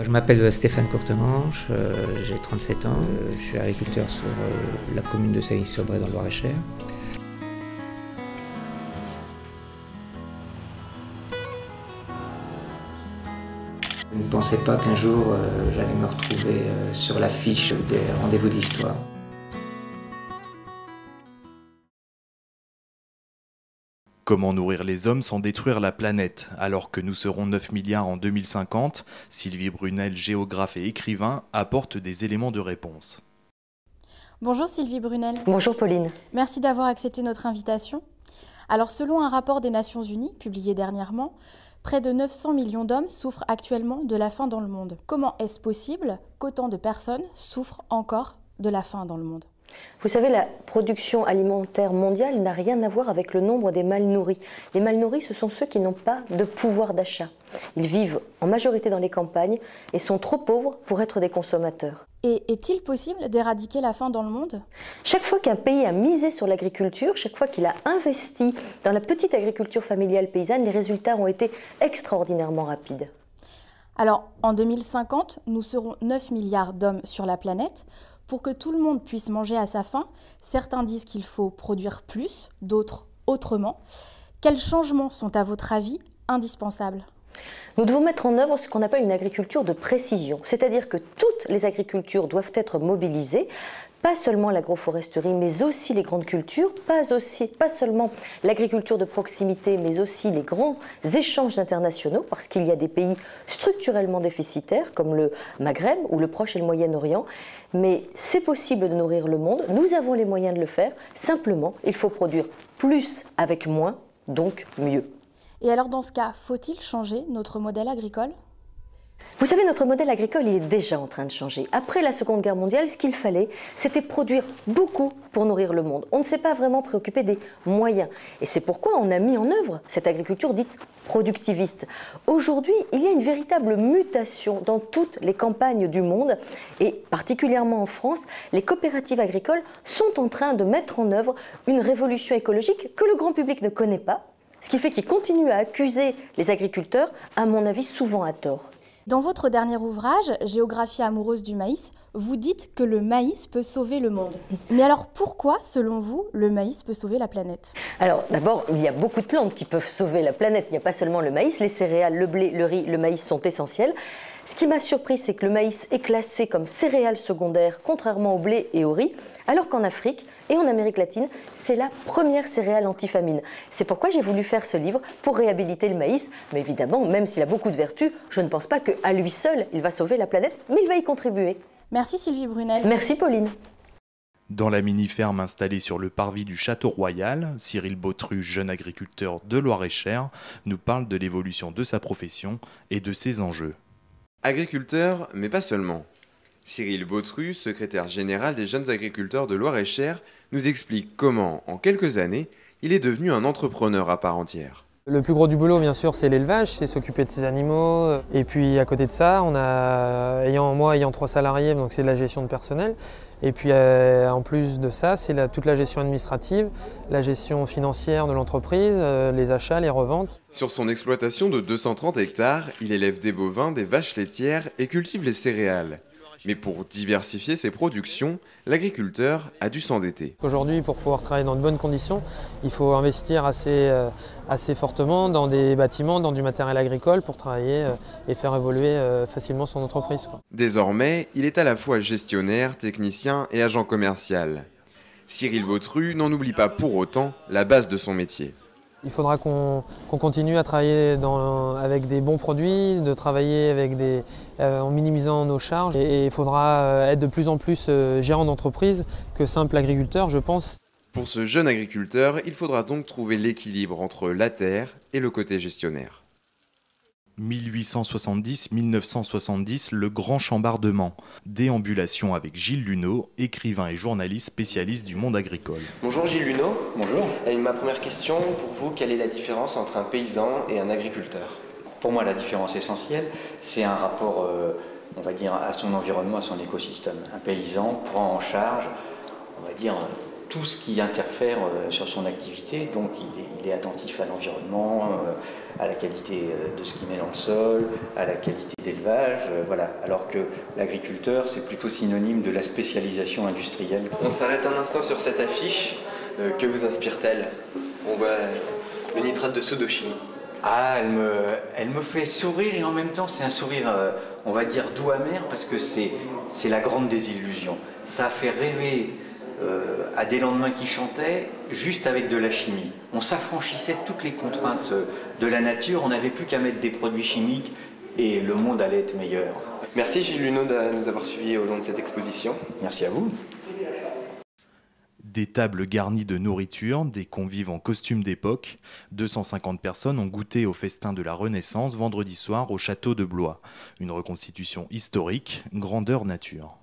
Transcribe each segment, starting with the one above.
Je m'appelle Stéphane Courtemanche, j'ai 37 ans, je suis agriculteur sur la commune de Sailly-sur-Bray dans le Loir-et-Cher. Je ne pensais pas qu'un jour j'allais me retrouver sur l'affiche des rendez-vous de l'histoire. Comment nourrir les hommes sans détruire la planète? Alors que nous serons 9 milliards en 2050, Sylvie Brunel, géographe et écrivain, apporte des éléments de réponse. Bonjour Sylvie Brunel. Bonjour Pauline. Merci d'avoir accepté notre invitation. Alors selon un rapport des Nations Unies, publié dernièrement, près de 900 millions d'hommes souffrent actuellement de la faim dans le monde. Comment est-ce possible qu'autant de personnes souffrent encore de la faim dans le monde ? Vous savez, la production alimentaire mondiale n'a rien à voir avec le nombre des mal nourris. Les mal nourris, ce sont ceux qui n'ont pas de pouvoir d'achat. Ils vivent en majorité dans les campagnes et sont trop pauvres pour être des consommateurs. Et est-il possible d'éradiquer la faim dans le monde? Chaque fois qu'un pays a misé sur l'agriculture, chaque fois qu'il a investi dans la petite agriculture familiale paysanne, les résultats ont été extraordinairement rapides. Alors, en 2050, nous serons 9 milliards d'hommes sur la planète. Pour que tout le monde puisse manger à sa faim, certains disent qu'il faut produire plus, d'autres autrement. Quels changements sont à votre avis indispensables ? Nous devons mettre en œuvre ce qu'on appelle une agriculture de précision, c'est-à-dire que toutes les agricultures doivent être mobilisées, pas seulement l'agroforesterie, mais aussi les grandes cultures, pas seulement l'agriculture de proximité, mais aussi les grands échanges internationaux, parce qu'il y a des pays structurellement déficitaires, comme le Maghreb ou le Proche et le Moyen-Orient. Mais c'est possible de nourrir le monde, nous avons les moyens de le faire, simplement, il faut produire plus avec moins, donc mieux. Et alors dans ce cas, faut-il changer notre modèle agricole ? Vous savez, notre modèle agricole il est déjà en train de changer. Après la Seconde Guerre mondiale, ce qu'il fallait, c'était produire beaucoup pour nourrir le monde. On ne s'est pas vraiment préoccupé des moyens. Et c'est pourquoi on a mis en œuvre cette agriculture dite productiviste. Aujourd'hui, il y a une véritable mutation dans toutes les campagnes du monde, et particulièrement en France, les coopératives agricoles sont en train de mettre en œuvre une révolution écologique que le grand public ne connaît pas, ce qui fait qu'ils continuent à accuser les agriculteurs, à mon avis souvent à tort. Dans votre dernier ouvrage, Géographie amoureuse du maïs, vous dites que le maïs peut sauver le monde. Mais alors pourquoi, selon vous, le maïs peut sauver la planète ? Alors d'abord, il y a beaucoup de plantes qui peuvent sauver la planète. Il n'y a pas seulement le maïs, les céréales, le blé, le riz, le maïs sont essentiels. Ce qui m'a surpris, c'est que le maïs est classé comme céréale secondaire, contrairement au blé et au riz, alors qu'en Afrique et en Amérique latine, c'est la première céréale antifamine. C'est pourquoi j'ai voulu faire ce livre pour réhabiliter le maïs. Mais évidemment, même s'il a beaucoup de vertus, je ne pense pas qu'à lui seul, il va sauver la planète, mais il va y contribuer. Merci Sylvie Brunel. Merci Pauline. Dans la mini-ferme installée sur le parvis du Château Royal, Cyril Bautru, jeune agriculteur de Loir-et-Cher, nous parle de l'évolution de sa profession et de ses enjeux. Agriculteur, mais pas seulement. Cyril Bautru, secrétaire général des jeunes agriculteurs de Loir-et-Cher, nous explique comment, en quelques années, il est devenu un entrepreneur à part entière. Le plus gros du boulot, bien sûr, c'est l'élevage, c'est s'occuper de ses animaux. Et puis à côté de ça, ayant 3 salariés, donc c'est de la gestion de personnel. Et puis en plus de ça, c'est toute la gestion administrative, la gestion financière de l'entreprise, les achats, les reventes. Sur son exploitation de 230 hectares, il élève des bovins, des vaches laitières et cultive les céréales. Mais pour diversifier ses productions, l'agriculteur a dû s'endetter. Aujourd'hui, pour pouvoir travailler dans de bonnes conditions, il faut investir assez fortement dans des bâtiments, dans du matériel agricole pour travailler et faire évoluer facilement son entreprise. Désormais, il est à la fois gestionnaire, technicien et agent commercial. Cyril Bautru n'en oublie pas pour autant la base de son métier. Il faudra qu'on continue à travailler avec des bons produits, de travailler en minimisant nos charges. Et il faudra être de plus en plus gérant d'entreprise que simple agriculteur, je pense. Pour ce jeune agriculteur, il faudra donc trouver l'équilibre entre la terre et le côté gestionnaire. 1870-1970, le grand chambardement. Déambulation avec Gilles Luneau, écrivain et journaliste spécialiste du monde agricole. Bonjour Gilles Luneau. Bonjour. Et ma première question, pour vous, quelle est la différence entre un paysan et un agriculteur ? Pour moi, la différence essentielle, c'est un rapport, on va dire, à son environnement, à son écosystème. Un paysan prend en charge, on va dire, tout ce qui interfère sur son activité. Donc il est attentif à l'environnement, à la qualité de ce qu'il met dans le sol, à la qualité d'élevage, voilà. Alors que l'agriculteur, c'est plutôt synonyme de la spécialisation industrielle. On s'arrête un instant sur cette affiche. Que vous inspire-t-elle? On voit le nitrate de soda-chimie. Ah, elle me fait sourire et en même temps c'est un sourire, on va dire, doux amer parce que c'est la grande désillusion. Ça fait rêver à des lendemains qui chantaient juste avec de la chimie. On s'affranchissait de toutes les contraintes de la nature, on n'avait plus qu'à mettre des produits chimiques et le monde allait être meilleur. Merci Gilles Luneau de nous avoir suivis au long de cette exposition. Merci à vous. Des tables garnies de nourriture, des convives en costume d'époque. 250 personnes ont goûté au festin de la Renaissance vendredi soir au château de Blois. Une reconstitution historique, grandeur nature.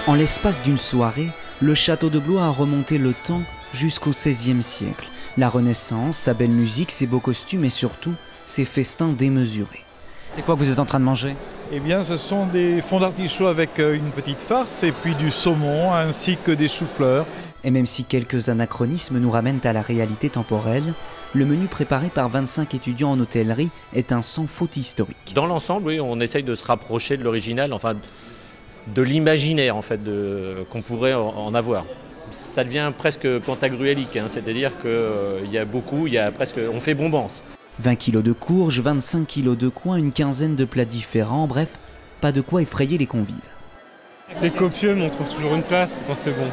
En l'espace d'une soirée, le château de Blois a remonté le temps jusqu'au XVIe siècle. La Renaissance, sa belle musique, ses beaux costumes et surtout ses festins démesurés. C'est quoi que vous êtes en train de manger ? Eh bien, ce sont des fondants d'artichaut avec une petite farce et puis du saumon ainsi que des choux-fleurs. Et même si quelques anachronismes nous ramènent à la réalité temporelle, le menu préparé par 25 étudiants en hôtellerie est un sans faute historique. Dans l'ensemble, oui, on essaye de se rapprocher de l'original, enfin de l'imaginaire en fait, qu'on pourrait en avoir. Ça devient presque pantagruélique, hein, c'est-à-dire on fait bombance. 20 kilos de courges, 25 kilos de coin, une quinzaine de plats différents, bref, pas de quoi effrayer les convives. C'est copieux, mais on trouve toujours une place quand c'est bon.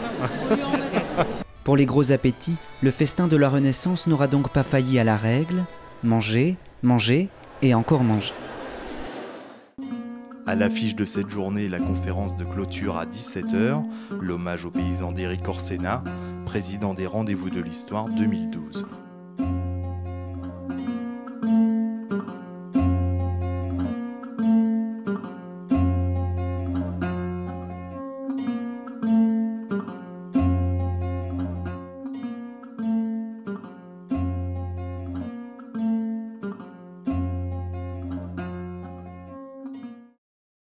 Pour les gros appétits, le festin de la Renaissance n'aura donc pas failli à la règle. Manger, manger et encore manger. À l'affiche de cette journée, la conférence de clôture à 17h, l'hommage aux paysans d'Éric Orsena, président des Rendez-vous de l'Histoire 2012.